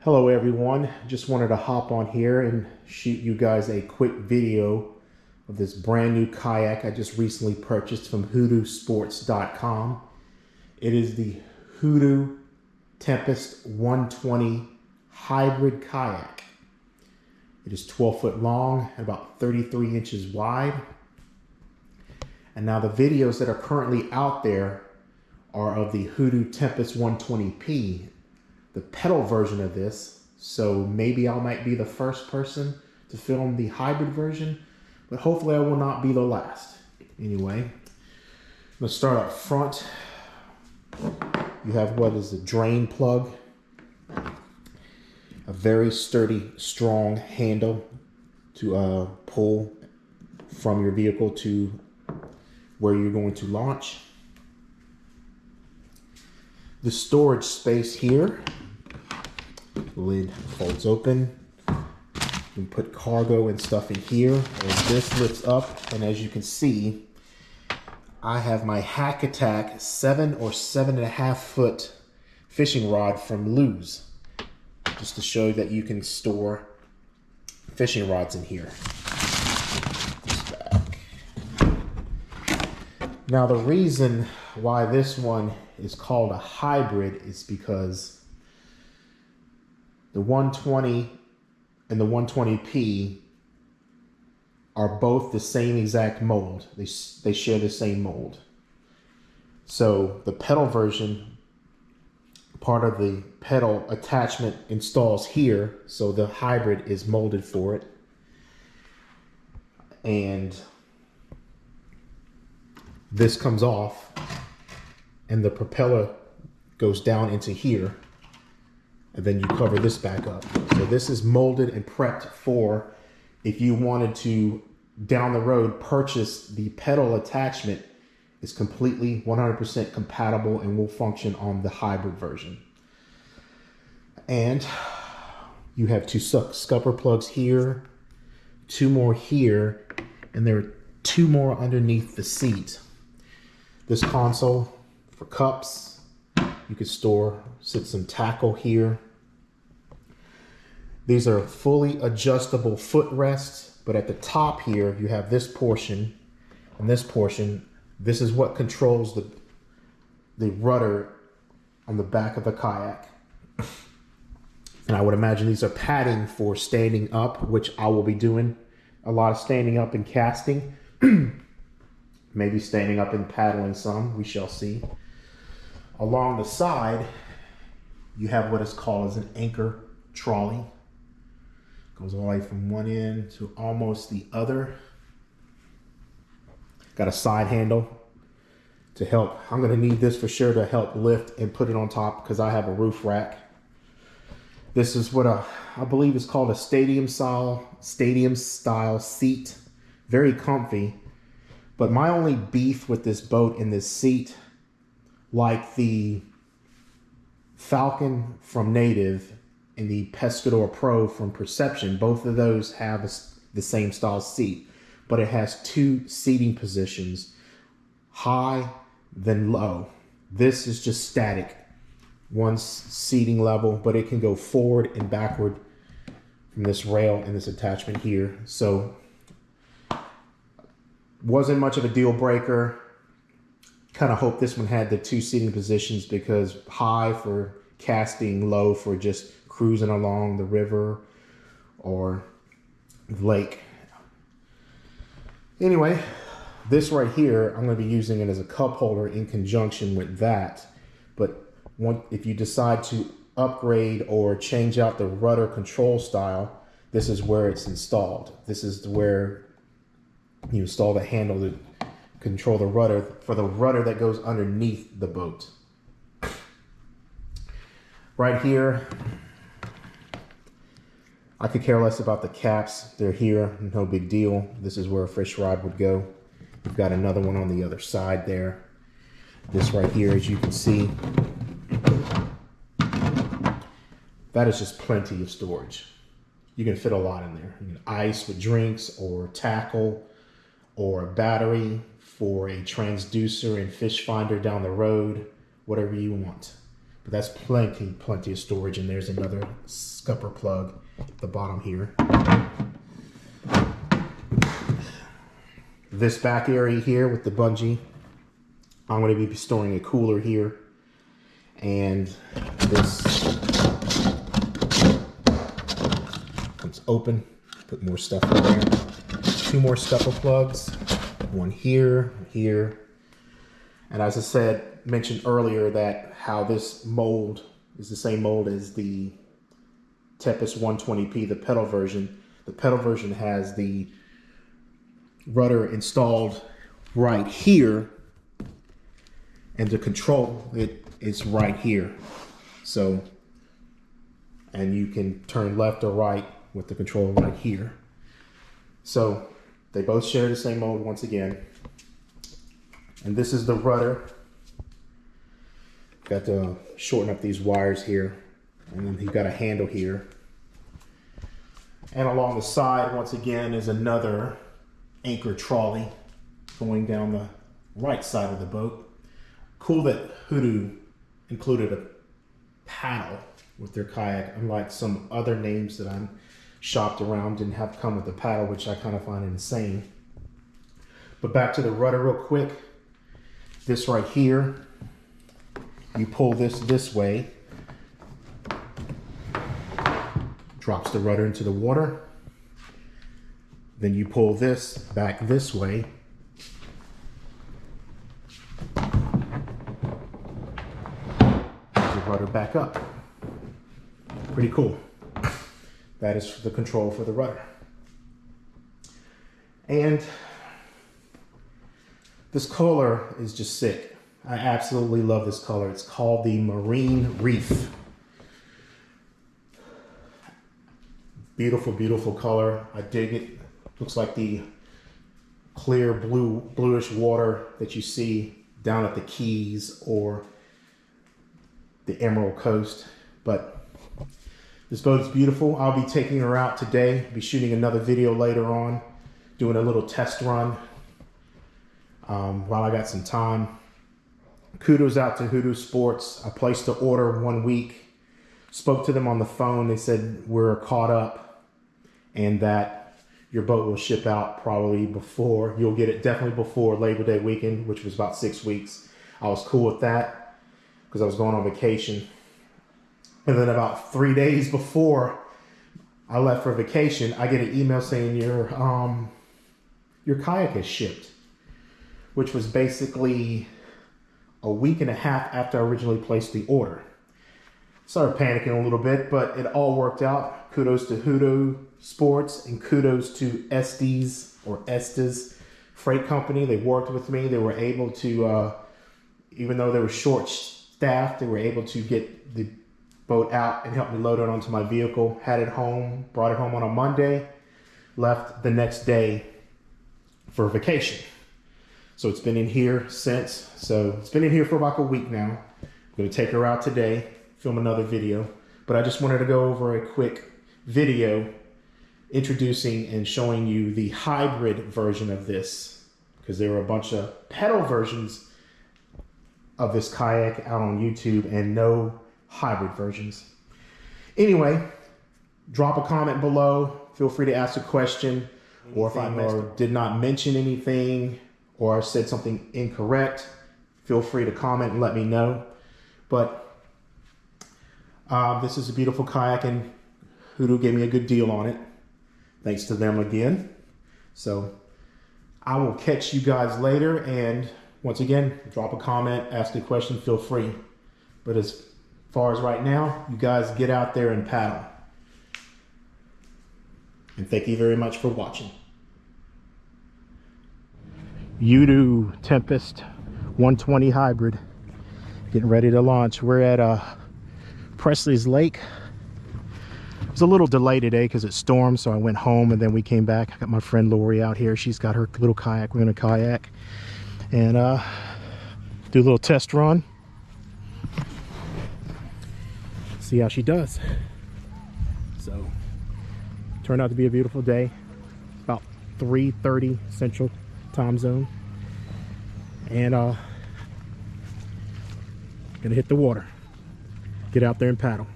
Hello everyone, just wanted to hop on here and shoot you guys a quick video of this brand new kayak I just recently purchased from hoodoosports.com. It is the Hoodoo Tempest 120 Hybrid Kayak. It is 12 foot long and about 33 inches wide. And now the videos that are currently out there are of the Hoodoo Tempest 120p. The pedal version of this, so maybe I might be the first person to film the hybrid version, but hopefully I will not be the last. Anyway, let's start up front. You have what is a drain plug, a very sturdy, strong handle to pull from your vehicle to where you're going to launch. The storage space here, lid folds open. You can put cargo and stuff in here, and this lifts up, and as you can see, I have my Hack Attack 7 or 7.5 foot fishing rod from Lew's, just to show that you can store fishing rods in here. Now the reason why this one is called a hybrid is because the 120 and the 120p are both the same exact mold. They share the same mold. So the pedal version, part of the pedal attachment installs here, so the hybrid is molded for it. And this comes off and the propeller goes down into here, and then you cover this back up. So this is molded and prepped for if you wanted to down the road purchase the pedal attachment. Is completely 100% compatible and will function on the hybrid version. And you have two scupper plugs here, two more here, and there are two more underneath the seat. This console for cups, you could sit some tackle here. These are fully adjustable footrests, but at the top here you have this portion and this portion. This is what controls the rudder on the back of the kayak. And I would imagine these are padding for standing up, which I will be doing a lot of standing up and casting. Maybe standing up and paddling some, we shall see. Along the side, you have what is called as an anchor trolley. Goes all the way from one end to almost the other. Got a side handle to help. I'm gonna need this for sure to help lift and put it on top because I have a roof rack. This is what I believe is called a stadium style seat. Very comfy. But my only beef with this boat and this seat, like the Falcon from Native and the Pescador Pro from Perception, both of those have the same style seat, but it has two seating positions, high then low. This is just static, one seating level, but it can go forward and backward from this rail and this attachment here. So wasn't much of a deal breaker. Kind of hope this one had the two seating positions because high for casting, low for just cruising along the river or the lake. Anyway, this right here, I'm going to be using it as a cup holder in conjunction with that. But if you decide to upgrade or change out the rudder control style, this is where it's installed. This is where you install the handle to control the rudder for the rudder that goes underneath the boat. Right here, I could care less about the caps. They're here, no big deal. This is where a fish rod would go. You've got another one on the other side there. This right here, as you can see, that is just plenty of storage. You can fit a lot in there. You can ice with drinks or tackle or a battery for a transducer and fish finder down the road, whatever you want. But that's plenty of storage. And there's another scupper plug at the bottom here. This back area here with the bungee, I'm going to be storing a cooler here. And this comes open, put more stuff in there. 2 more scupper plugs, one here, here. And as I said, mentioned earlier that how this mold is the same mold as the Tempest 120p, the pedal version. The pedal version has the rudder installed right here, and to control it is right here. So, and you can turn left or right with the control right here. So they both share the same mold once again. And this is the rudder. Got to shorten up these wires here. And then you've got a handle here. And along the side, once again, is another anchor trolley going down the right side of the boat. Cool that Hoodoo included a paddle with their kayak, unlike some other names that I'm shopped around didn't have come with the paddle, which I kind of find insane. But back to the rudder real quick. This right here, you pull this way, drops the rudder into the water. Then you pull this back this way. The rudder back up. Pretty cool. That is the control for the rudder. And this color is just sick. I absolutely love this color. It's called the Marine Reef. Beautiful, beautiful color. I dig it. Looks like the clear bluish water that you see down at the Keys or the Emerald Coast. But this boat is beautiful. I'll be taking her out today. Be shooting another video later on, doing a little test run while I got some time. Kudos out to Hoodoo Sports. I placed the order 1 week. Spoke to them on the phone. They said we're caught up and that your boat will ship out probably before. You'll get it definitely before Labor Day weekend, which was about 6 weeks. I was cool with that because I was going on vacation. And then about 3 days before I left for vacation, I get an email saying your kayak is shipped, which was basically a week and a half after I originally placed the order. Started panicking a little bit, but it all worked out. Kudos to Hoodoo Sports and kudos to Estes Freight Company. They worked with me. They were able to, even though they were short-staffed, they were able to get the boat out and help me load it onto my vehicle. Had it home, brought it home on a Monday, left the next day for vacation. So it's been in here since. So it's been in here for about a week now. I'm going to take her out today, film another video. But I just wanted to go over a quick video introducing and showing you the hybrid version of this, because there were a bunch of pedal versions of this kayak out on YouTube and no hybrid versions. Anyway, drop a comment below. Feel free to ask a question, or if I did not mention anything or I said something incorrect, feel free to comment and let me know. But this is a beautiful kayak and Hoodoo gave me a good deal on it. Thanks to them again. So I will catch you guys later. And once again, drop a comment, ask a question, feel free. But as far as right now, you guys get out there and paddle. And thank you very much for watching. Hoodoo Tempest 120 Hybrid. Getting ready to launch. We're at Presley's Lake. It was a little delay today because it stormed, so I went home and then we came back. I got my friend Lori out here. She's got her little kayak. We're gonna kayak and do a little test run. See how she does. So, turned out to be a beautiful day. About 3:30 Central Time Zone, and gonna hit the water. get out there and paddle.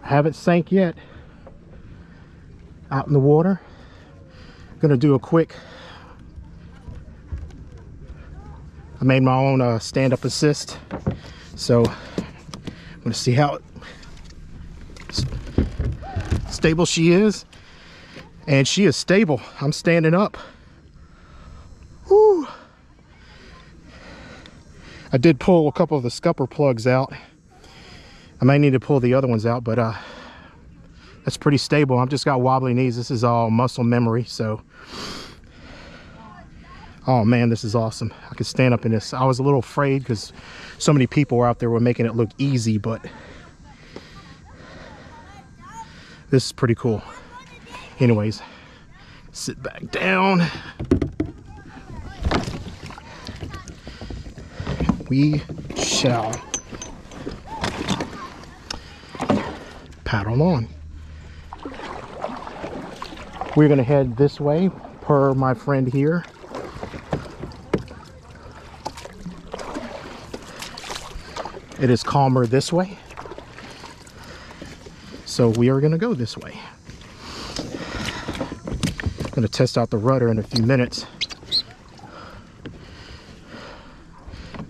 I haven't sank yet. Out in the water. Gonna do a quick, I made my own stand-up assist, so I'm gonna see how stable she is. And she is stable. I'm standing up. Woo. I did pull a couple of the scupper plugs out. I might need to pull the other ones out, but that's pretty stable. I've just got wobbly knees. This is all muscle memory, so. Oh man, this is awesome. I could stand up in this. I was a little afraid because so many people were out there were making it look easy, but this is pretty cool. Anyways, sit back down. We shall paddle on. We're gonna head this way per my friend here. It is calmer this way, so we are gonna go this way. I'm gonna test out the rudder in a few minutes.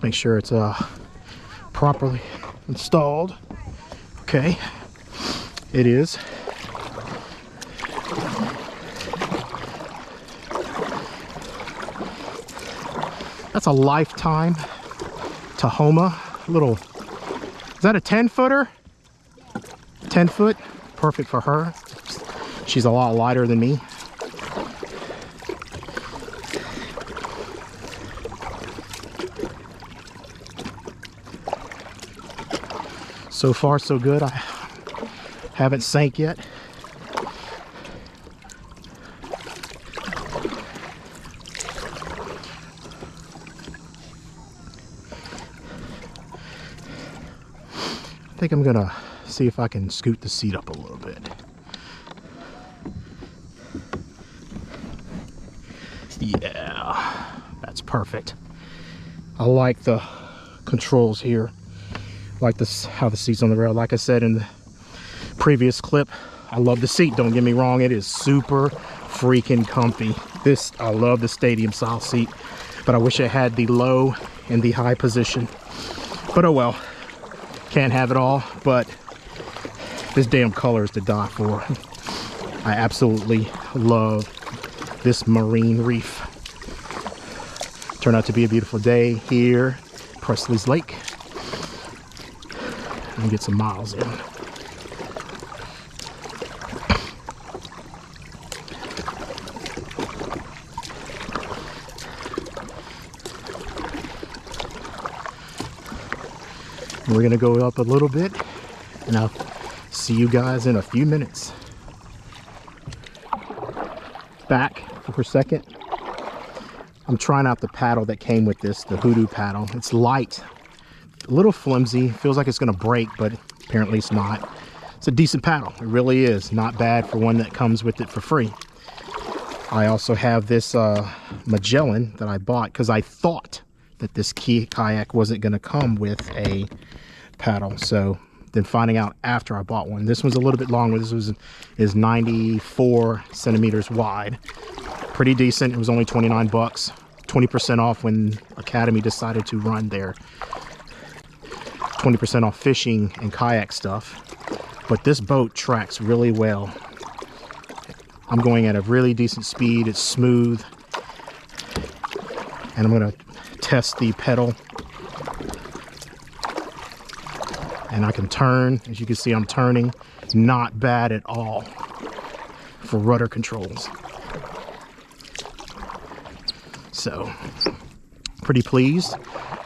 Make sure it's properly installed. Okay, it is. That's a Lifetime Tahoma little. Is that a 10-footer? 10 foot, perfect for her. She's a lot lighter than me. So far, so good. I haven't sank yet. I think I'm gonna see if I can scoot the seat up a little bit. Yeah, that's perfect. I like the controls here. Like this, how the seat's on the rail. Like I said in the previous clip, I love the seat. Don't get me wrong, it is super freaking comfy. I love the stadium style seat, but I wish it had the low and the high position. But oh well, can't have it all. But this damn color is to die for. I absolutely love this marine reef. Turned out to be a beautiful day here, Presley's Lake. And get some miles in. We're gonna go up a little bit, and I'll see you guys in a few minutes. Back for a second. I'm trying out the paddle that came with this, the Hoodoo paddle. It's light, a little flimsy, feels like it's gonna break, but apparently it's not. It's a decent paddle, it really is. Not bad for one that comes with it for free. I also have this Magellan that I bought because I thought that this kayak wasn't gonna come with a paddle. So then finding out after I bought one. This one's a little bit longer. This is 94 centimeters wide. Pretty decent. It was only 29 bucks. 20% off when Academy decided to run their 20% off fishing and kayak stuff. But this boat tracks really well. I'm going at a really decent speed. It's smooth. And I'm gonna test the pedal. And I can turn. As you can see, I'm turning. Not bad at all for rudder controls. So, pretty pleased.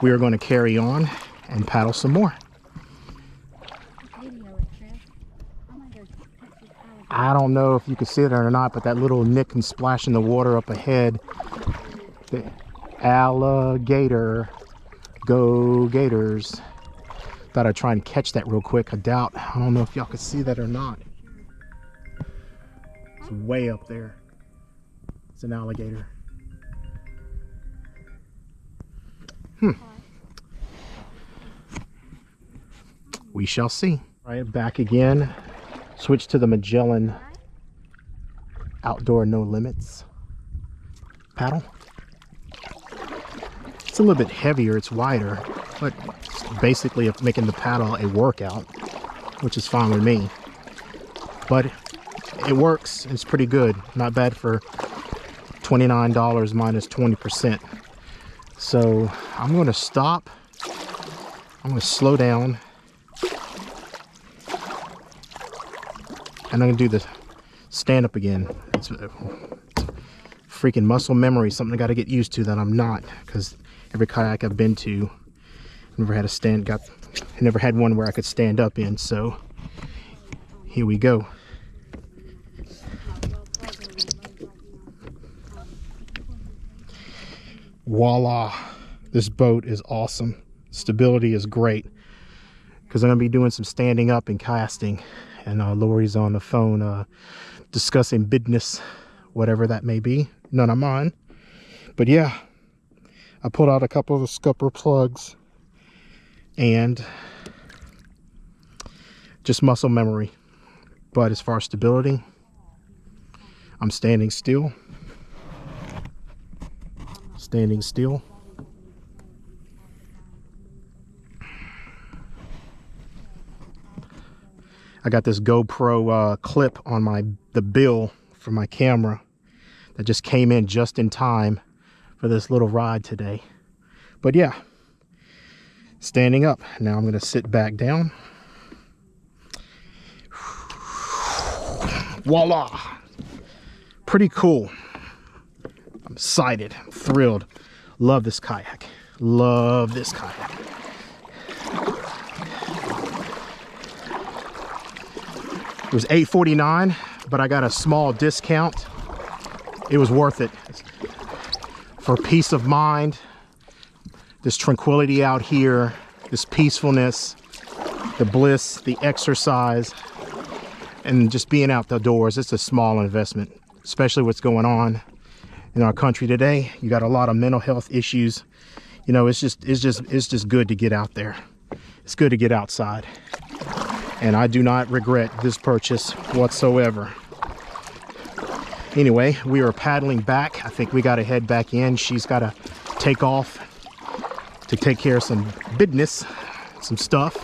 We are going to carry on and paddle some more. I don't know if you can see it or not, but that little nick and splash in the water up ahead. The alligator. Go Gators. Thought I'd try and catch that real quick. I don't know if y'all can see that or not. It's way up there. It's an alligator. we shall see. All right, back again. Switch to the Magellan Outdoor No Limits paddle. It's a little bit heavier, it's wider, but it's basically making the paddle a workout, which is fine with me. But it works, it's pretty good. Not bad for $29 minus 20%. So I'm going to stop. I'm going to slow down. And I'm going to do the stand up again. It's freaking muscle memory, something I got to get used to that I'm not, because every kayak I've been to, never had one where I could stand up in. So here we go. Voila, this boat is awesome. Stability is great, because I'm gonna be doing some standing up and casting, and Lori's on the phone discussing business, whatever that may be, none of mine. But yeah, I pulled out a couple of the scupper plugs and just muscle memory. But as far as stability, I'm standing still. Standing still. I got this GoPro clip on the bill for my camera that just came in just in time for this little ride today. But yeah, standing up. Now I'm going to sit back down. Voila! Pretty cool. I'm excited, I'm thrilled. Love this kayak. Love this kayak. It was $8.49, but I got a small discount. It was worth it. For peace of mind, this tranquility out here, this peacefulness, the bliss, the exercise, and just being out the doors. It's a small investment, especially what's going on in our country today. You got a lot of mental health issues. You know, it's just good to get out there. It's good to get outside. And I do not regret this purchase whatsoever. Anyway, we are paddling back. I think we got to head back in. She's got to take off to take care of some business, some stuff.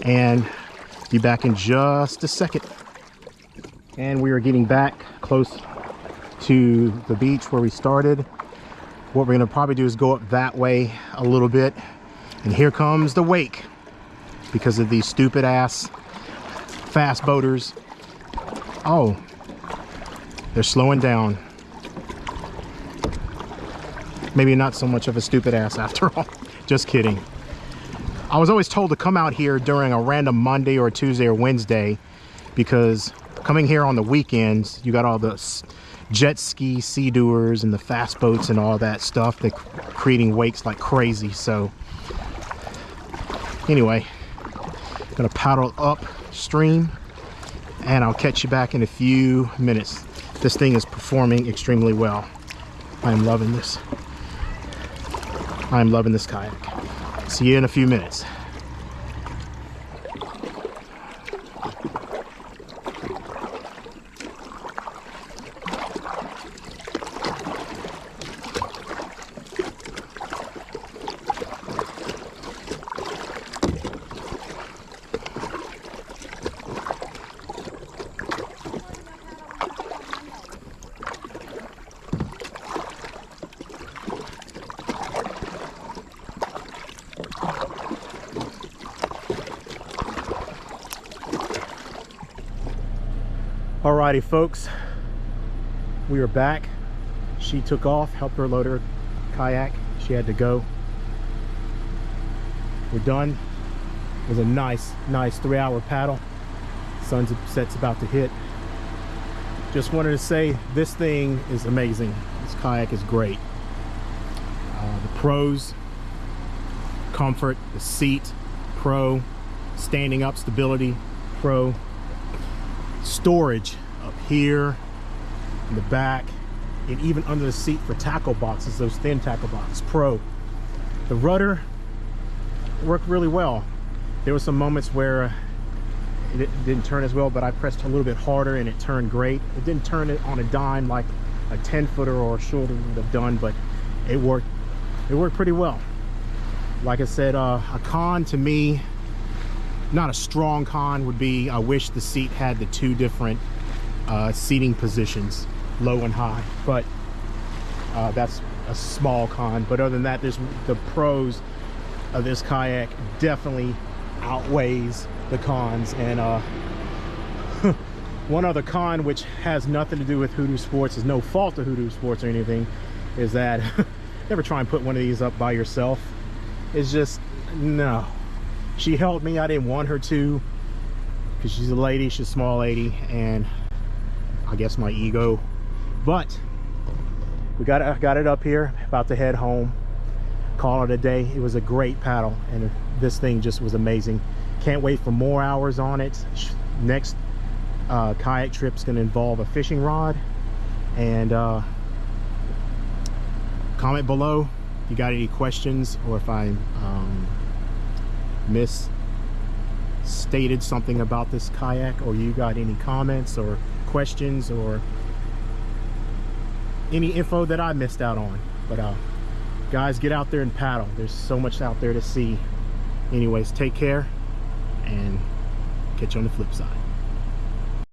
And be back in just a second. And we are getting back close to the beach where we started. What we're gonna probably do is go up that way a little bit. And here comes the wake, because of these stupid ass fast boaters. Oh, they're slowing down. Maybe not so much of a stupid ass after all. Just kidding. I was always told to come out here during a random Monday or Tuesday or Wednesday, because coming here on the weekends, you got all the jet ski sea doers and the fast boats and all that stuff. They're creating wakes like crazy. So anyway, gonna paddle upstream and I'll catch you back in a few minutes. This thing is performing extremely well. I am loving this. I am loving this kayak. See you in a few minutes. Alrighty folks, we are back. She took off, helped her load her kayak. She had to go. We're done. It was a nice 3-hour paddle. Sunset's about to hit. Just wanted to say this thing is amazing. This kayak is great. The pros: comfort, the seat, pro; standing up stability, pro; storage up here in the back, and even under the seat for tackle boxes, those thin tackle boxes, pro. The rudder worked really well. There were some moments where it didn't turn as well, but I pressed a little bit harder and it turned great. It didn't turn it on a dime like a 10-footer or a shorter would have done, but it worked pretty well. Like I said, a con to me, not a strong con, would be I wish the seat had the 2 different seating positions, low and high, but that's a small con. But other than that, there's the pros of this kayak definitely outweighs the cons. And one other con, which has nothing to do with Hoodoo Sports, is no fault of Hoodoo Sports or anything, is that never try and put one of these up by yourself. It's just, no. She helped me. I didn't want her to, because she's a lady, she's a small lady, and I guess my ego. But we got it up here, about to head home, call it a day. It was a great paddle, and this thing just was amazing. Can't wait for more hours on it. Next kayak trip's gonna involve a fishing rod. And comment below if you got any questions, or if I misstated something about this kayak, or you got any comments or questions or any info that I missed out on. But guys, get out there and paddle. There's so much out there to see. Anyways, take care and catch you on the flip side.